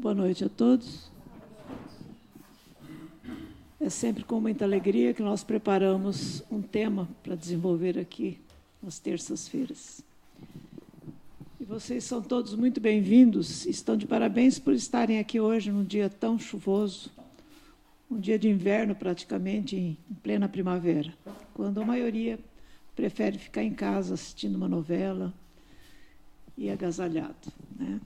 Boa noite a todos. É sempre com muita alegria que nós preparamos um tema para desenvolver aqui nas terças-feiras. E vocês são todos muito bem-vindos, estão de parabéns por estarem aqui hoje num dia tão chuvoso, um dia de inverno praticamente, em plena primavera, quando a maioria prefere ficar em casa assistindo uma novela e agasalhado, né?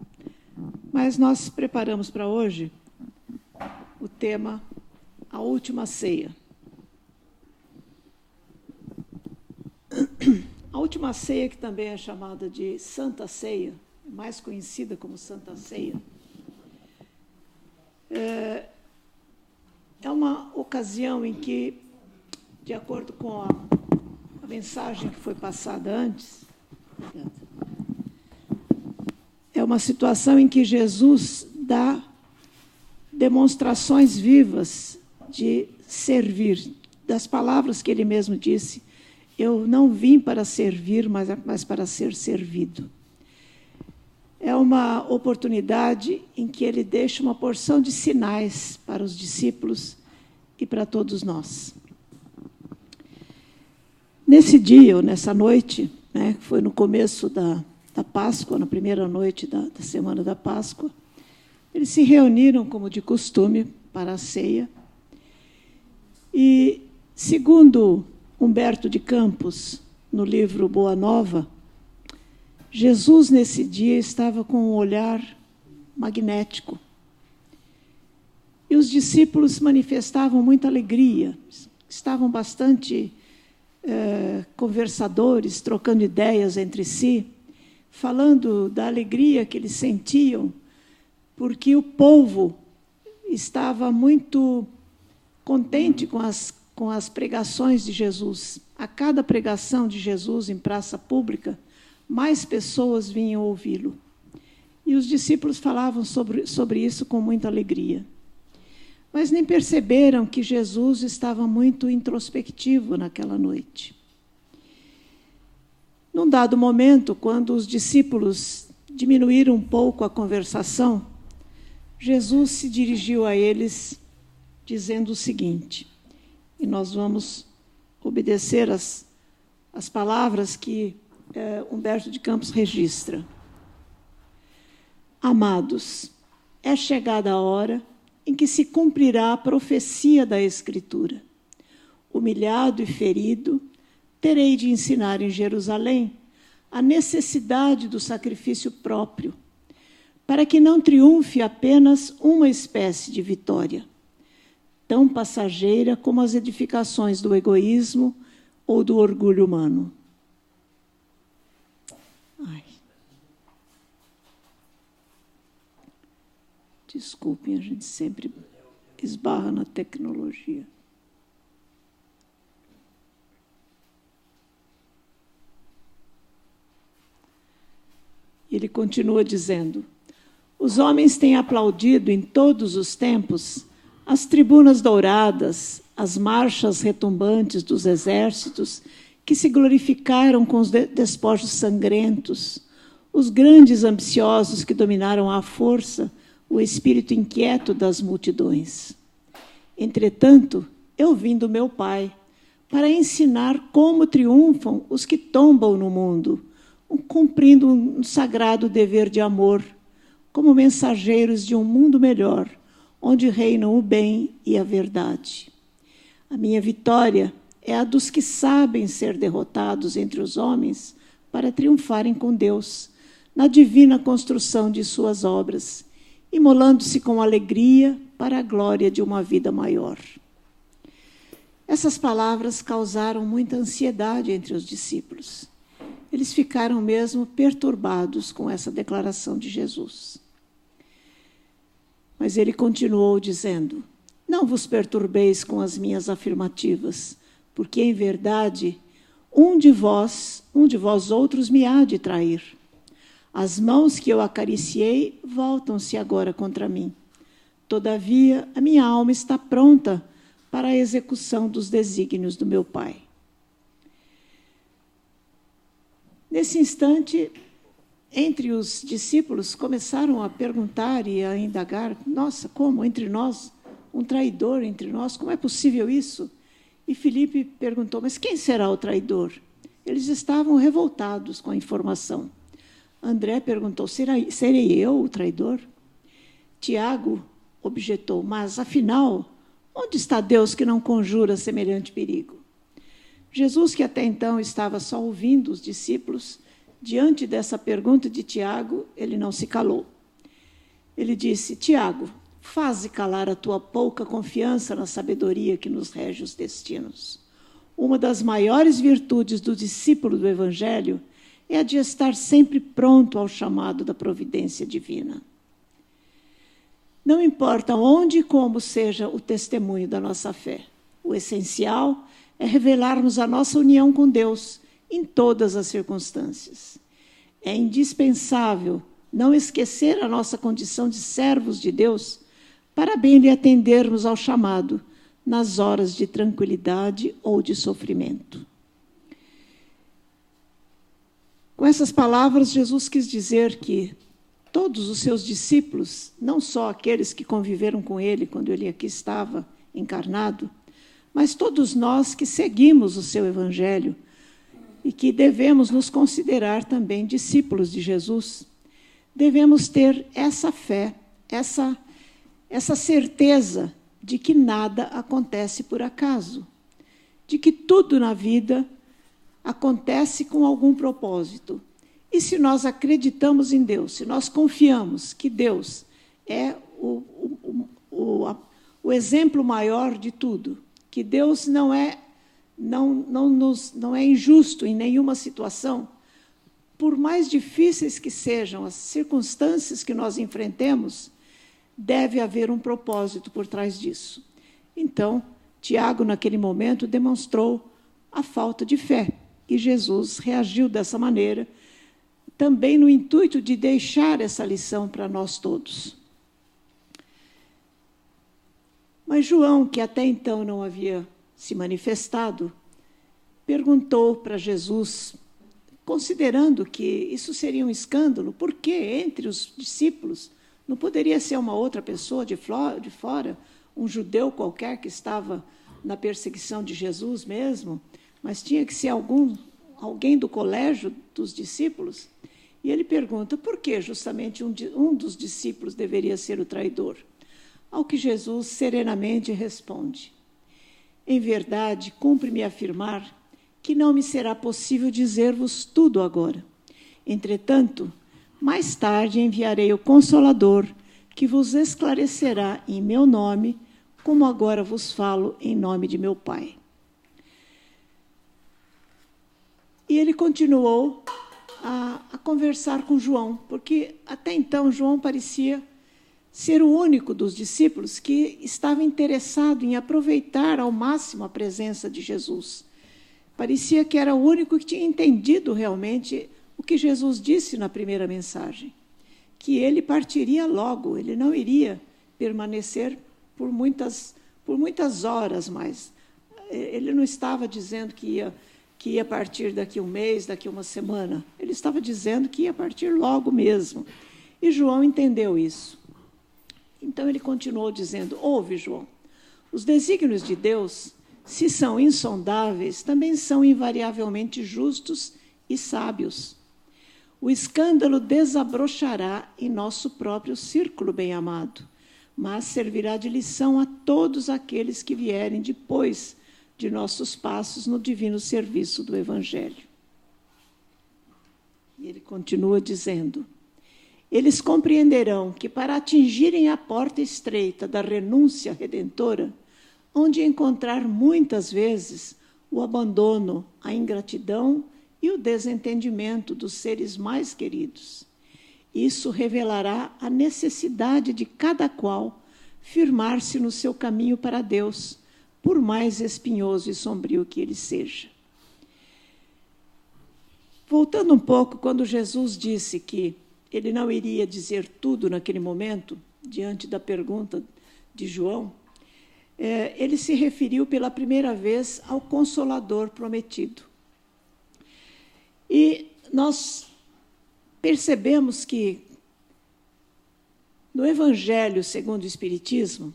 Mas nós preparamos para hoje o tema A Última Ceia. A Última Ceia, que também é chamada de Santa Ceia, mais conhecida como Santa Ceia, é uma ocasião em que, de acordo com a mensagem que foi passada antes, é uma situação em que Jesus dá demonstrações vivas de servir, das palavras que ele mesmo disse: eu não vim para servir, mas para ser servido. É uma oportunidade em que ele deixa uma porção de sinais para os discípulos e para todos nós. Nesse dia, ou nessa noite, né, que foi no começo da Páscoa, na primeira noite da semana da Páscoa, eles se reuniram, como de costume, para a ceia. E, segundo Humberto de Campos, no livro Boa Nova, Jesus, nesse dia, estava com um olhar magnético. E os discípulos manifestavam muita alegria, estavam bastante conversadores, trocando ideias entre si, falando da alegria que eles sentiam, porque o povo estava muito contente com as pregações de Jesus. A cada pregação de Jesus em praça pública, mais pessoas vinham ouvi-lo. E os discípulos falavam sobre isso com muita alegria. Mas nem perceberam que Jesus estava muito introspectivo naquela noite. Num dado momento, quando os discípulos diminuíram um pouco a conversação, Jesus se dirigiu a eles dizendo o seguinte, e nós vamos obedecer as palavras que Humberto de Campos registra. Amados, é chegada a hora em que se cumprirá a profecia da Escritura. Humilhado e ferido, terei de ensinar em Jerusalém a necessidade do sacrifício próprio, para que não triunfe apenas uma espécie de vitória, tão passageira como as edificações do egoísmo ou do orgulho humano. Desculpem, a gente sempre esbarra na tecnologia. Ele continua dizendo: os homens têm aplaudido em todos os tempos as tribunas douradas, as marchas retumbantes dos exércitos que se glorificaram com os despojos sangrentos, os grandes ambiciosos que dominaram à força o espírito inquieto das multidões. Entretanto, eu vim do meu Pai para ensinar como triunfam os que tombam no mundo, cumprindo um sagrado dever de amor, como mensageiros de um mundo melhor, onde reinam o bem e a verdade. A minha vitória é a dos que sabem ser derrotados entre os homens para triunfarem com Deus, na divina construção de suas obras, imolando-se com alegria para a glória de uma vida maior. Essas palavras causaram muita ansiedade entre os discípulos. Eles ficaram mesmo perturbados com essa declaração de Jesus. Mas ele continuou dizendo: não vos perturbeis com as minhas afirmativas, porque, em verdade, um de vós outros me há de trair. As mãos que eu acariciei voltam-se agora contra mim. Todavia, a minha alma está pronta para a execução dos desígnios do meu Pai. Nesse instante, entre os discípulos começaram a perguntar e a indagar: nossa, como entre nós, um traidor entre nós, como é possível isso? E Filipe perguntou: mas quem será o traidor? Eles estavam revoltados com a informação. André perguntou: serei eu o traidor? Tiago objetou: mas, afinal, onde está Deus que não conjura semelhante perigo? Jesus, que até então estava só ouvindo os discípulos, diante dessa pergunta de Tiago, ele não se calou. Ele disse: Tiago, faze calar a tua pouca confiança na sabedoria que nos rege os destinos. Uma das maiores virtudes do discípulo do Evangelho é a de estar sempre pronto ao chamado da providência divina. Não importa onde e como seja o testemunho da nossa fé, o essencial é revelarmos a nossa união com Deus em todas as circunstâncias. É indispensável não esquecer a nossa condição de servos de Deus para bem lhe atendermos ao chamado nas horas de tranquilidade ou de sofrimento. Com essas palavras, Jesus quis dizer que todos os seus discípulos, não só aqueles que conviveram com ele quando ele aqui estava encarnado, mas todos nós que seguimos o seu Evangelho e que devemos nos considerar também discípulos de Jesus, devemos ter essa fé, essa certeza de que nada acontece por acaso, de que tudo na vida acontece com algum propósito. E se nós acreditamos em Deus, se nós confiamos que Deus é o exemplo maior de tudo, que Deus não é injusto em nenhuma situação, por mais difíceis que sejam as circunstâncias que nós enfrentemos, deve haver um propósito por trás disso. Então, Tiago, naquele momento, demonstrou a falta de fé, e Jesus reagiu dessa maneira, também no intuito de deixar essa lição para nós todos. Mas João, que até então não havia se manifestado, perguntou para Jesus, considerando que isso seria um escândalo, por que entre os discípulos não poderia ser uma outra pessoa de fora, um judeu qualquer que estava na perseguição de Jesus mesmo, mas tinha que ser alguém do colégio dos discípulos? E ele pergunta, por que justamente um dos discípulos deveria ser o traidor? Ao que Jesus serenamente responde, em verdade, cumpre-me afirmar que não me será possível dizer-vos tudo agora. Entretanto, mais tarde enviarei o Consolador, que vos esclarecerá em meu nome, como agora vos falo em nome de meu Pai. E ele continuou a conversar com João, porque até então João parecia ser o único dos discípulos que estava interessado em aproveitar ao máximo a presença de Jesus. Parecia que era o único que tinha entendido realmente o que Jesus disse na primeira mensagem, que ele partiria logo, ele não iria permanecer por muitas horas mais. Ele não estava dizendo que ia partir daqui um mês, daqui uma semana. Ele estava dizendo que ia partir logo mesmo. E João entendeu isso. Então ele continuou dizendo, ouve, João, os desígnios de Deus, se são insondáveis, também são invariavelmente justos e sábios. O escândalo desabrochará em nosso próprio círculo bem-amado, mas servirá de lição a todos aqueles que vierem depois de nossos passos no divino serviço do Evangelho. E ele continua dizendo, eles compreenderão que para atingirem a porta estreita da renúncia redentora, onde encontrar muitas vezes o abandono, a ingratidão e o desentendimento dos seres mais queridos. Isso revelará a necessidade de cada qual firmar-se no seu caminho para Deus, por mais espinhoso e sombrio que ele seja. Voltando um pouco, quando Jesus disse que ele não iria dizer tudo naquele momento, diante da pergunta de João, ele se referiu pela primeira vez ao Consolador prometido. E nós percebemos que no Evangelho segundo o Espiritismo,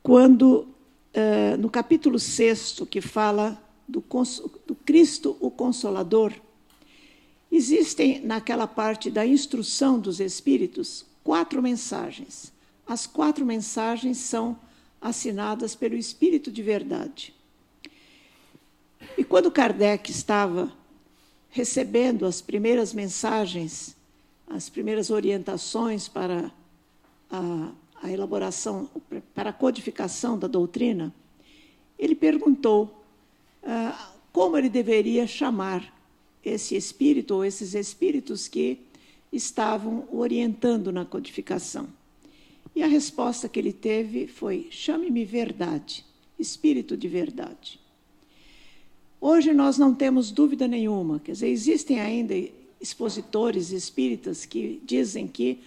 quando, no capítulo 6, que fala do Cristo, o Consolador, existem, naquela parte da instrução dos Espíritos, 4 mensagens. As 4 mensagens são assinadas pelo Espírito de Verdade. E quando Kardec estava recebendo as primeiras mensagens, as primeiras orientações para a elaboração, para a codificação da doutrina, ele perguntou como ele deveria chamar esse espírito ou esses espíritos que estavam orientando na codificação. E a resposta que ele teve foi: chame-me verdade, espírito de verdade. Hoje nós não temos dúvida nenhuma, quer dizer, existem ainda expositores espíritas que dizem que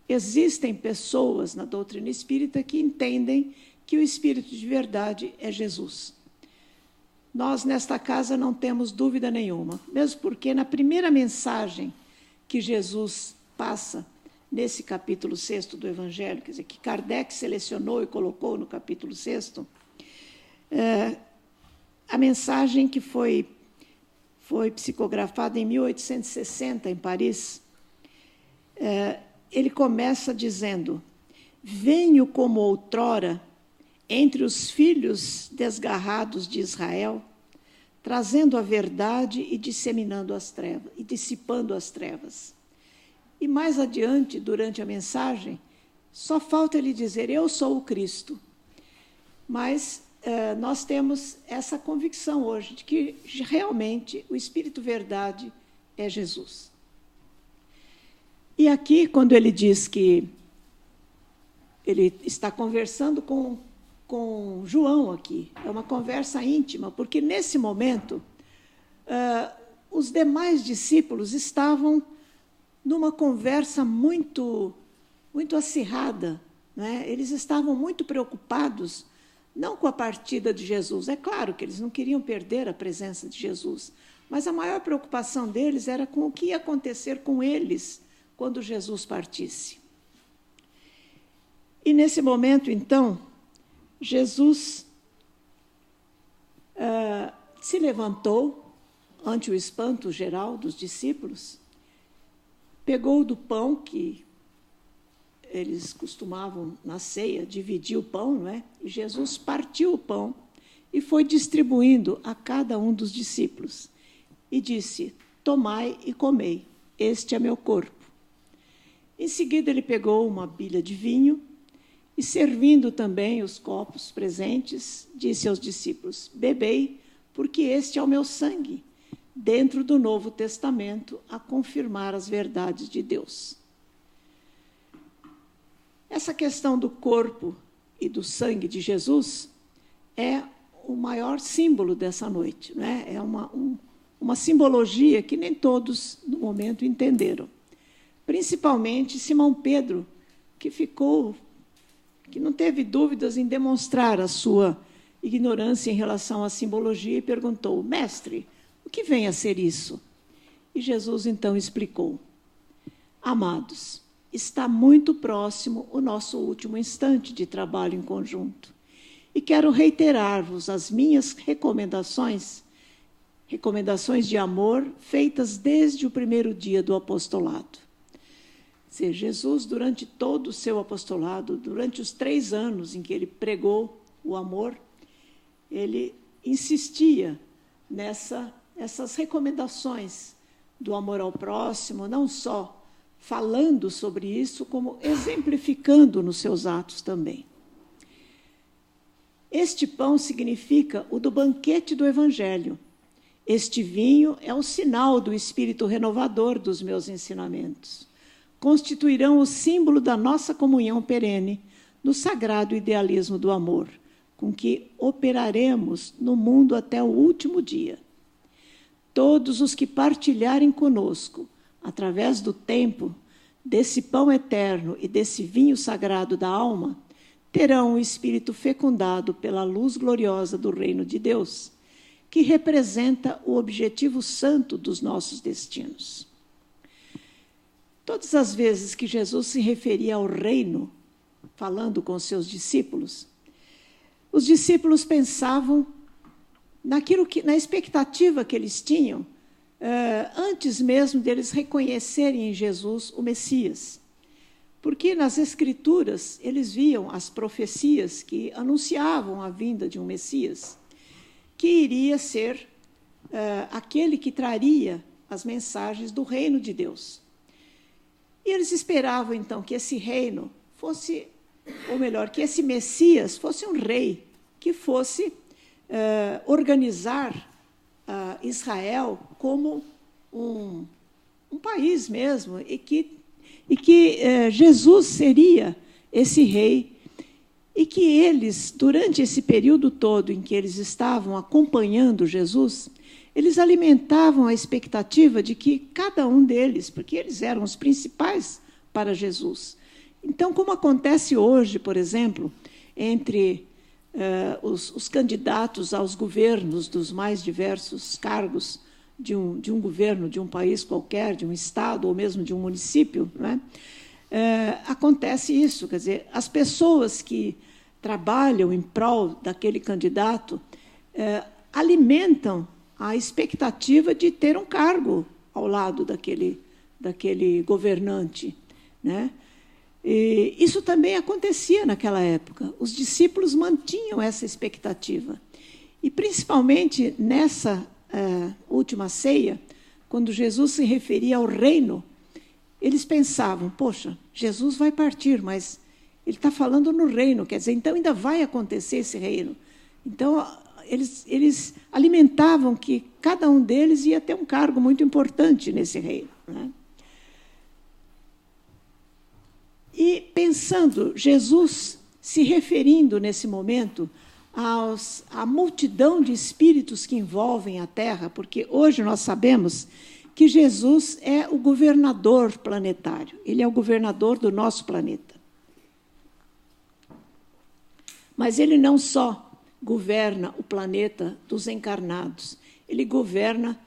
existem pessoas na doutrina espírita que entendem que o espírito de verdade é Jesus. Nós, nesta casa, não temos dúvida nenhuma, mesmo porque na primeira mensagem que Jesus passa nesse capítulo 6 do Evangelho, quer dizer, que Kardec selecionou e colocou no capítulo 6, a mensagem que foi psicografada em 1860, em Paris, ele começa dizendo: venho como outrora entre os filhos desgarrados de Israel, trazendo a verdade e disseminando as trevas, e dissipando as trevas. E mais adiante, durante a mensagem, só falta ele dizer: eu sou o Cristo. Mas nós temos essa convicção hoje de que realmente o Espírito Verdade é Jesus. E aqui, quando ele diz que ele está conversando com João aqui, é uma conversa íntima, porque nesse momento os demais discípulos estavam numa conversa muito acirrada, né? Eles estavam muito preocupados, não com a partida de Jesus. É claro que eles não queriam perder a presença de Jesus, mas a maior preocupação deles era com o que ia acontecer com eles quando Jesus partisse. E nesse momento, então, Jesus se levantou ante o espanto geral dos discípulos, pegou do pão que eles costumavam, na ceia, dividir o pão, não é? E Jesus partiu o pão e foi distribuindo a cada um dos discípulos. E disse: tomai e comei, este é meu corpo. Em seguida, ele pegou uma bilha de vinho e, servindo também os copos presentes, disse aos discípulos: bebei, porque este é o meu sangue, dentro do Novo Testamento, a confirmar as verdades de Deus. Essa questão do corpo e do sangue de Jesus é o maior símbolo dessa noite, né? É uma simbologia que nem todos, no momento, entenderam. Principalmente Simão Pedro, que não teve dúvidas em demonstrar a sua ignorância em relação à simbologia e perguntou: mestre, o que vem a ser isso? E Jesus, então, explicou: amados, está muito próximo o nosso último instante de trabalho em conjunto. E quero reiterar-vos as minhas recomendações de amor feitas desde o primeiro dia do apostolado. Jesus, durante todo o seu apostolado, durante os 3 anos em que ele pregou o amor, ele insistia nessas recomendações do amor ao próximo, não só falando sobre isso, como exemplificando nos seus atos também. Este pão significa o do banquete do Evangelho. Este vinho é o sinal do espírito renovador dos meus ensinamentos. Constituirão o símbolo da nossa comunhão perene no sagrado idealismo do amor, com que operaremos no mundo até o último dia. Todos os que partilharem conosco, através do tempo, desse pão eterno e desse vinho sagrado da alma, terão o espírito fecundado pela luz gloriosa do reino de Deus, que representa o objetivo santo dos nossos destinos. Todas as vezes que Jesus se referia ao reino, falando com os seus discípulos, os discípulos pensavam na expectativa que eles tinham, antes mesmo deles reconhecerem em Jesus o Messias. Porque nas Escrituras eles viam as profecias que anunciavam a vinda de um Messias, que iria ser aquele que traria as mensagens do reino de Deus. E eles esperavam, então, que esse reino fosse, ou melhor, que esse Messias fosse um rei, que fosse organizar Israel como um país mesmo, e que Jesus seria esse rei, e que eles, durante esse período todo em que eles estavam acompanhando Jesus, eles alimentavam a expectativa de que cada um deles, porque eles eram os principais para Jesus. Então, como acontece hoje, por exemplo, entre os candidatos aos governos dos mais diversos cargos de um governo, de um país qualquer, de um estado ou mesmo de um município, né? Acontece isso, quer dizer, as pessoas que trabalham em prol daquele candidato alimentam a expectativa de ter um cargo ao lado daquele governante, né? E isso também acontecia naquela época. Os discípulos mantinham essa expectativa. E, principalmente, nessa última ceia, quando Jesus se referia ao reino, eles pensavam, poxa, Jesus vai partir, mas ele está falando no reino, quer dizer, então ainda vai acontecer esse reino. Então, eles alimentavam que cada um deles ia ter um cargo muito importante nesse reino, né? E pensando, Jesus se referindo nesse momento à multidão de espíritos que envolvem a Terra, porque hoje nós sabemos que Jesus é o governador planetário, ele é o governador do nosso planeta. Mas ele não só governa o planeta dos encarnados, ele governa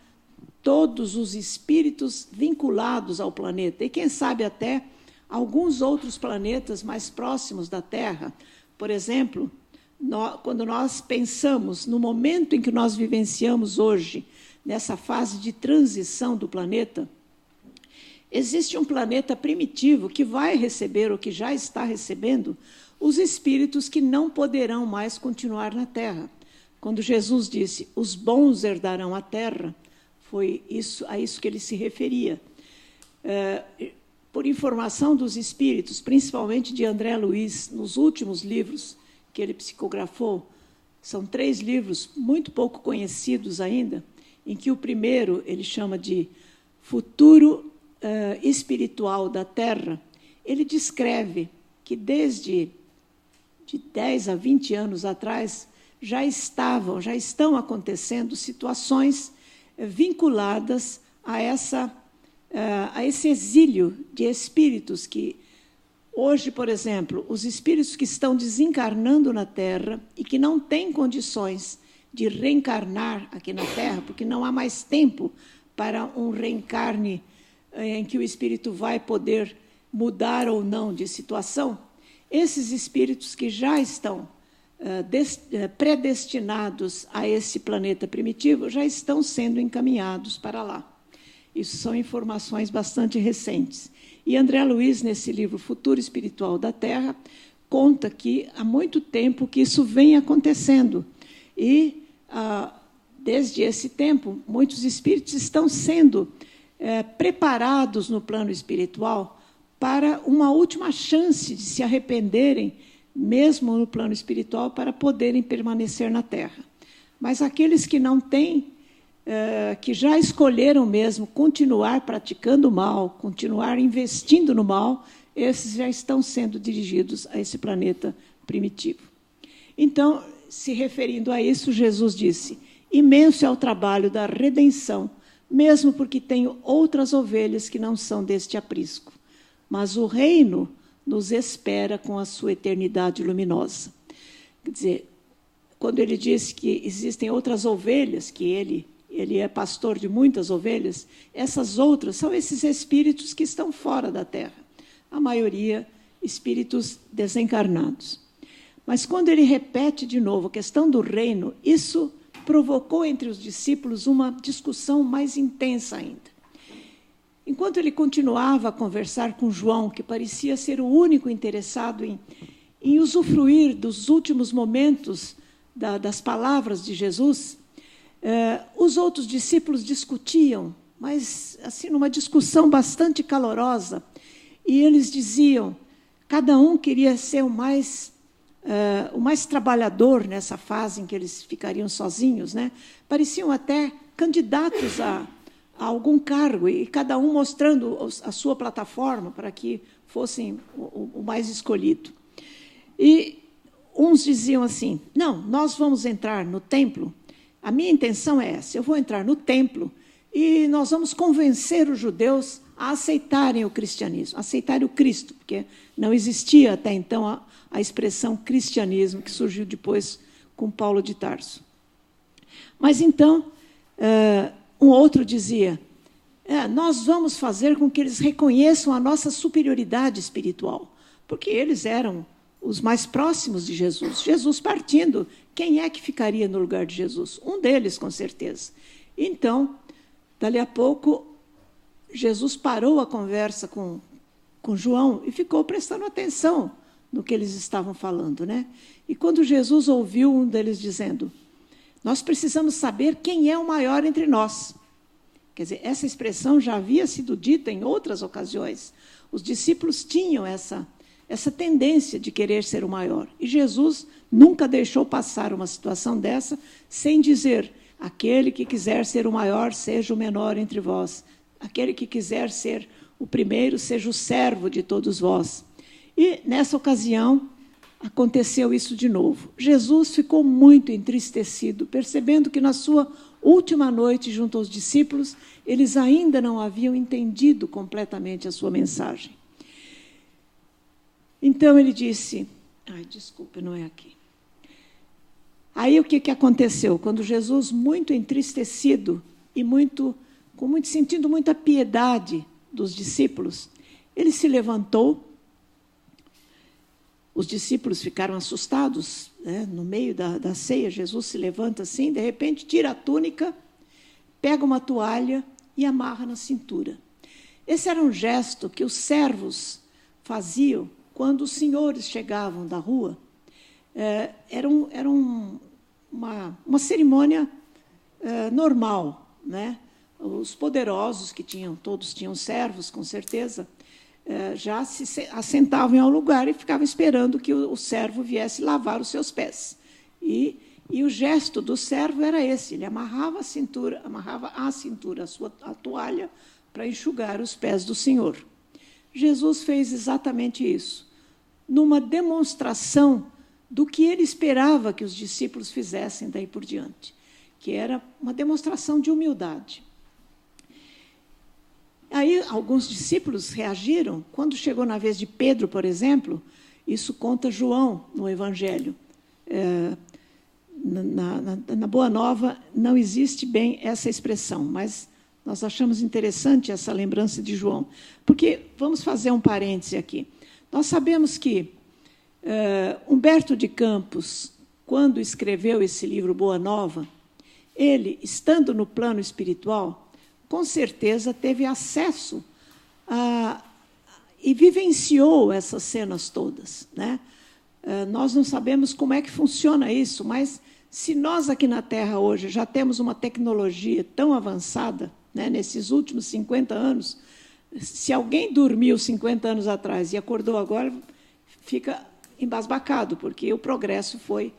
todos os espíritos vinculados ao planeta, e quem sabe até alguns outros planetas mais próximos da Terra. Por exemplo, quando nós pensamos no momento em que nós vivenciamos hoje, nessa fase de transição do planeta, existe um planeta primitivo que vai receber, ou que já está recebendo, os espíritos que não poderão mais continuar na Terra. Quando Jesus disse, os bons herdarão a Terra, foi a isso que ele se referia. Por informação dos espíritos, principalmente de André Luiz, nos últimos livros que ele psicografou, são 3 livros muito pouco conhecidos ainda, em que o primeiro ele chama de Futuro Espiritual da Terra. Ele descreve que desde de 10 a 20 anos atrás já estão acontecendo situações vinculadas a esse exílio de espíritos que, hoje, por exemplo, os espíritos que estão desencarnando na Terra e que não têm condições de reencarnar aqui na Terra, porque não há mais tempo para um reencarne em que o espírito vai poder mudar ou não de situação, esses espíritos que já estão predestinados a esse planeta primitivo já estão sendo encaminhados para lá. Isso são informações bastante recentes. E André Luiz, nesse livro Futuro Espiritual da Terra, conta que há muito tempo que isso vem acontecendo. E, desde esse tempo, muitos espíritos estão sendo preparados no plano espiritual para uma última chance de se arrependerem, mesmo no plano espiritual, para poderem permanecer na Terra. Mas aqueles que não têm, que já escolheram mesmo continuar praticando o mal, continuar investindo no mal, esses já estão sendo dirigidos a esse planeta primitivo. Então, se referindo a isso, Jesus disse, imenso é o trabalho da redenção, mesmo porque tenho outras ovelhas que não são deste aprisco, mas o reino nos espera com a sua eternidade luminosa. Quer dizer, quando ele diz que existem outras ovelhas que ele ele é pastor de muitas ovelhas, essas outras são esses espíritos que estão fora da terra, a maioria espíritos desencarnados. Mas quando ele repete de novo a questão do reino, isso provocou entre os discípulos uma discussão mais intensa ainda. Enquanto ele continuava a conversar com João, que parecia ser o único interessado em usufruir dos últimos momentos das palavras de Jesus, os outros discípulos discutiam, mas assim numa discussão bastante calorosa, e eles diziam, cada um queria ser o mais trabalhador nessa fase em que eles ficariam sozinhos, né? Pareciam até candidatos a algum cargo, e cada um mostrando a sua plataforma para que fossem o mais escolhido. E uns diziam assim, não, nós vamos entrar no templo, a minha intenção é essa, eu vou entrar no templo e nós vamos convencer os judeus a aceitarem o cristianismo, aceitarem o Cristo, porque não existia até então a expressão cristianismo, que surgiu depois com Paulo de Tarso. Mas então, um outro dizia, nós vamos fazer com que eles reconheçam a nossa superioridade espiritual, porque eles eram os mais próximos de Jesus. Jesus partindo, quem é que ficaria no lugar de Jesus? Um deles, com certeza. Então, dali a pouco, Jesus parou a conversa com João e ficou prestando atenção no que eles estavam falando, né? E quando Jesus ouviu um deles dizendo, nós precisamos saber quem é o maior entre nós. Quer dizer, essa expressão já havia sido dita em outras ocasiões. Os discípulos tinham essa tendência de querer ser o maior. E Jesus nunca deixou passar uma situação dessa sem dizer, aquele que quiser ser o maior, seja o menor entre vós. Aquele que quiser ser o primeiro, seja o servo de todos vós. E, nessa ocasião, aconteceu isso de novo. Jesus ficou muito entristecido, percebendo que, na sua última noite, junto aos discípulos, eles ainda não haviam entendido completamente a sua mensagem. Então, ele disse... desculpa, não é aqui. Aí, o que aconteceu? Quando Jesus, muito entristecido e sentindo muita piedade dos discípulos, ele se levantou. Os discípulos ficaram assustados, né? No meio da ceia, Jesus se levanta assim, de repente tira a túnica, pega uma toalha e amarra na cintura. Esse era um gesto que os servos faziam quando os senhores chegavam da rua. Era uma cerimônia normal, né? Os poderosos, todos tinham servos, com certeza, já se assentavam em um lugar e ficavam esperando que o servo viesse lavar os seus pés. E o gesto do servo era esse, ele amarrava à cintura a toalha para enxugar os pés do Senhor. Jesus fez exatamente isso, numa demonstração do que ele esperava que os discípulos fizessem daí por diante, que era uma demonstração de humildade. Aí, alguns discípulos reagiram. Quando chegou na vez de Pedro, por exemplo, isso conta João no Evangelho. Na Boa Nova não existe bem essa expressão, mas nós achamos interessante essa lembrança de João. Porque, vamos fazer um parêntese aqui. Nós sabemos que Humberto de Campos, quando escreveu esse livro Boa Nova, ele, estando no plano espiritual, com certeza teve acesso e vivenciou essas cenas todas, né? Nós não sabemos como é que funciona isso, mas se nós aqui na Terra hoje já temos uma tecnologia tão avançada, né, nesses últimos 50 anos, se alguém dormiu 50 anos atrás e acordou agora, fica embasbacado, porque o progresso foi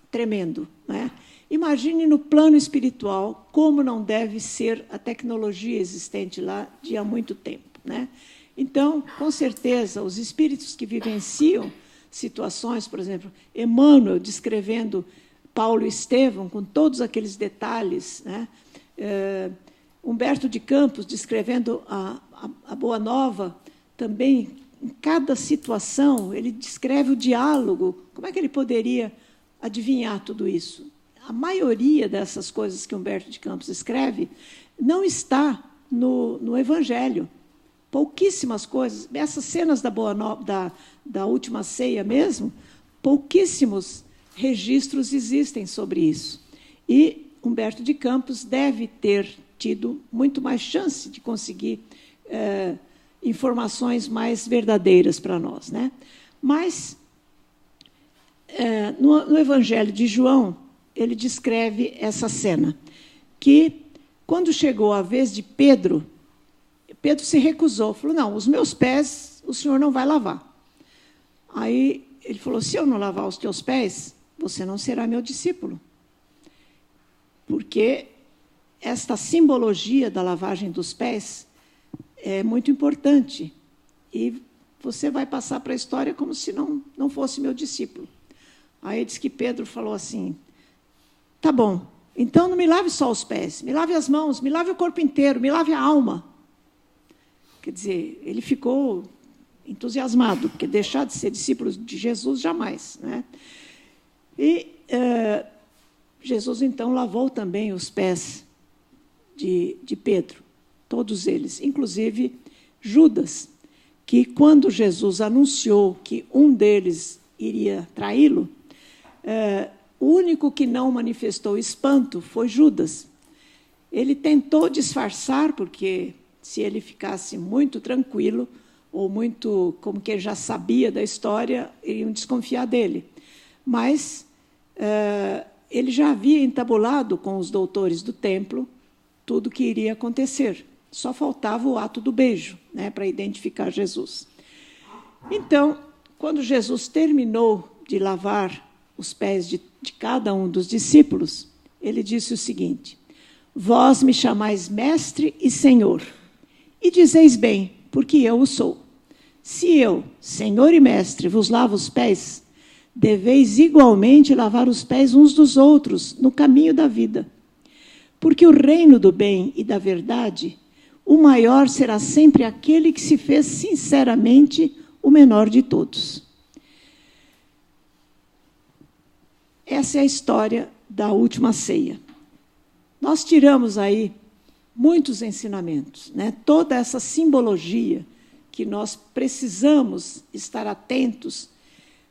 tremendo, né? Imagine no plano espiritual como não deve ser a tecnologia existente lá de há muito tempo, né? Então, com certeza, os espíritos que vivenciam situações, por exemplo, Emmanuel descrevendo Paulo e Estevão com todos aqueles detalhes, né? Humberto de Campos descrevendo a Boa Nova, também, em cada situação, ele descreve o diálogo. Como é que ele poderia adivinhar tudo isso? a maioria dessas coisas que Humberto de Campos escreve não está no Evangelho. Pouquíssimas coisas. Essas cenas da última ceia mesmo, pouquíssimos registros existem sobre isso. E Humberto de Campos deve ter tido muito mais chance de conseguir informações mais verdadeiras para nós, né? Mas, no Evangelho de João, ele descreve essa cena, que, quando chegou a vez de Pedro, Pedro se recusou, falou, não, os meus pés o senhor não vai lavar. Aí ele falou, se eu não lavar os teus pés, você não será meu discípulo. Porque esta simbologia da lavagem dos pés é muito importante. E você vai passar para a história como se não fosse meu discípulo. Aí diz que Pedro falou assim, tá bom, então não me lave só os pés, me lave as mãos, me lave o corpo inteiro, me lave a alma. Quer dizer, ele ficou entusiasmado, porque deixar de ser discípulo de Jesus jamais, né? E Jesus, então, lavou também os pés de Pedro, todos eles, inclusive Judas, que, quando Jesus anunciou que um deles iria traí-lo, o único que não manifestou espanto foi Judas. Ele tentou disfarçar, porque, se ele ficasse muito tranquilo, ou muito como que ele já sabia da história, iriam desconfiar dele. Mas ele já havia entabulado com os doutores do templo tudo o que iria acontecer. Só faltava o ato do beijo, né, para identificar Jesus. Então, quando Jesus terminou de lavar os pés de cada um dos discípulos, ele disse o seguinte, vós me chamais mestre e senhor, e dizeis bem, porque eu o sou. Se eu, senhor e mestre, vos lavo os pés, deveis igualmente lavar os pés uns dos outros no caminho da vida. Porque o reino do bem e da verdade, o maior será sempre aquele que se fez sinceramente o menor de todos. Essa é a história da última ceia. Nós tiramos aí muitos ensinamentos, né? Toda essa simbologia que nós precisamos estar atentos,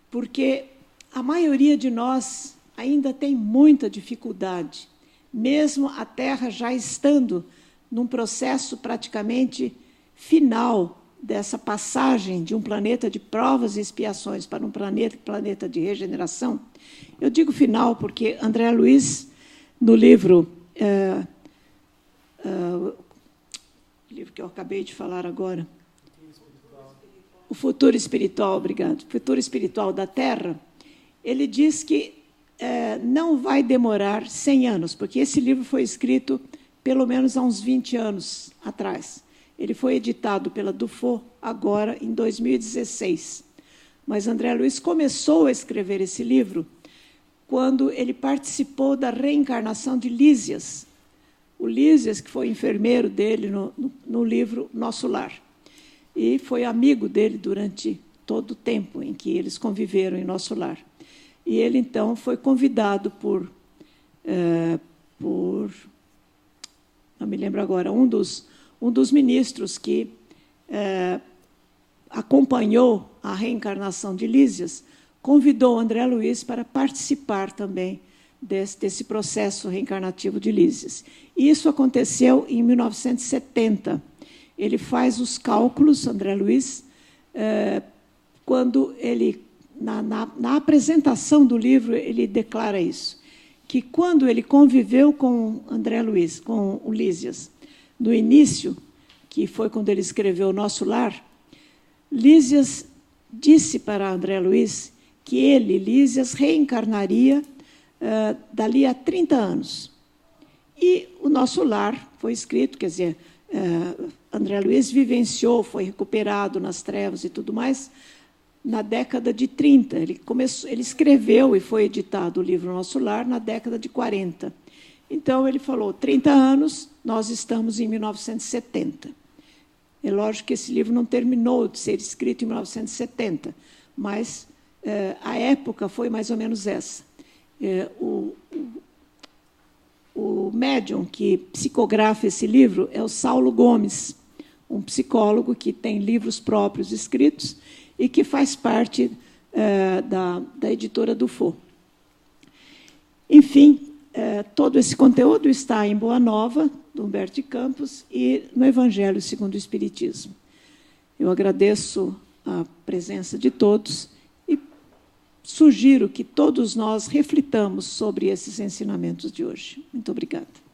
porque a maioria de nós ainda tem muita dificuldade, mesmo a Terra já estando num processo praticamente final dessa passagem de um planeta de provas e expiações para um planeta de regeneração. Eu digo final porque André Luiz, no livro que eu acabei de falar agora, O Futuro Espiritual, obrigado, O Futuro Espiritual da Terra, ele diz que não vai demorar 100 anos, porque esse livro foi escrito pelo menos há uns 20 anos atrás. Ele foi editado pela Dufaux agora em 2016. Mas André Luiz começou a escrever esse livro quando ele participou da reencarnação de Lísias. O Lísias, que foi enfermeiro dele no livro Nosso Lar. E foi amigo dele durante todo o tempo em que eles conviveram em Nosso Lar. E ele, então, foi convidado por não me lembro agora, um dos ministros que acompanhou a reencarnação de Lísias, convidou André Luiz para participar também desse processo reencarnativo de Lísias. E isso aconteceu em 1970. Ele faz os cálculos, André Luiz, quando ele, na apresentação do livro, ele declara isso, que quando ele conviveu com André Luiz, com o Lísias, no início, que foi quando ele escreveu Nosso Lar, Lísias disse para André Luiz que ele, Lísias, reencarnaria dali a 30 anos. E o Nosso Lar foi escrito, quer dizer, André Luiz vivenciou, foi recuperado nas trevas e tudo mais, na década de 30. Ele escreveu e foi editado o livro Nosso Lar na década de 40. Então, ele falou, 30 anos, nós estamos em 1970. É lógico que esse livro não terminou de ser escrito em 1970, mas a época foi mais ou menos essa. O médium que psicografa esse livro é o Saulo Gomes, um psicólogo que tem livros próprios escritos e que faz parte da editora Dufaux. Enfim, todo esse conteúdo está em Boa Nova, do Humberto de Campos, e no Evangelho segundo o Espiritismo. Eu agradeço a presença de todos e sugiro que todos nós reflitamos sobre esses ensinamentos de hoje. Muito obrigada.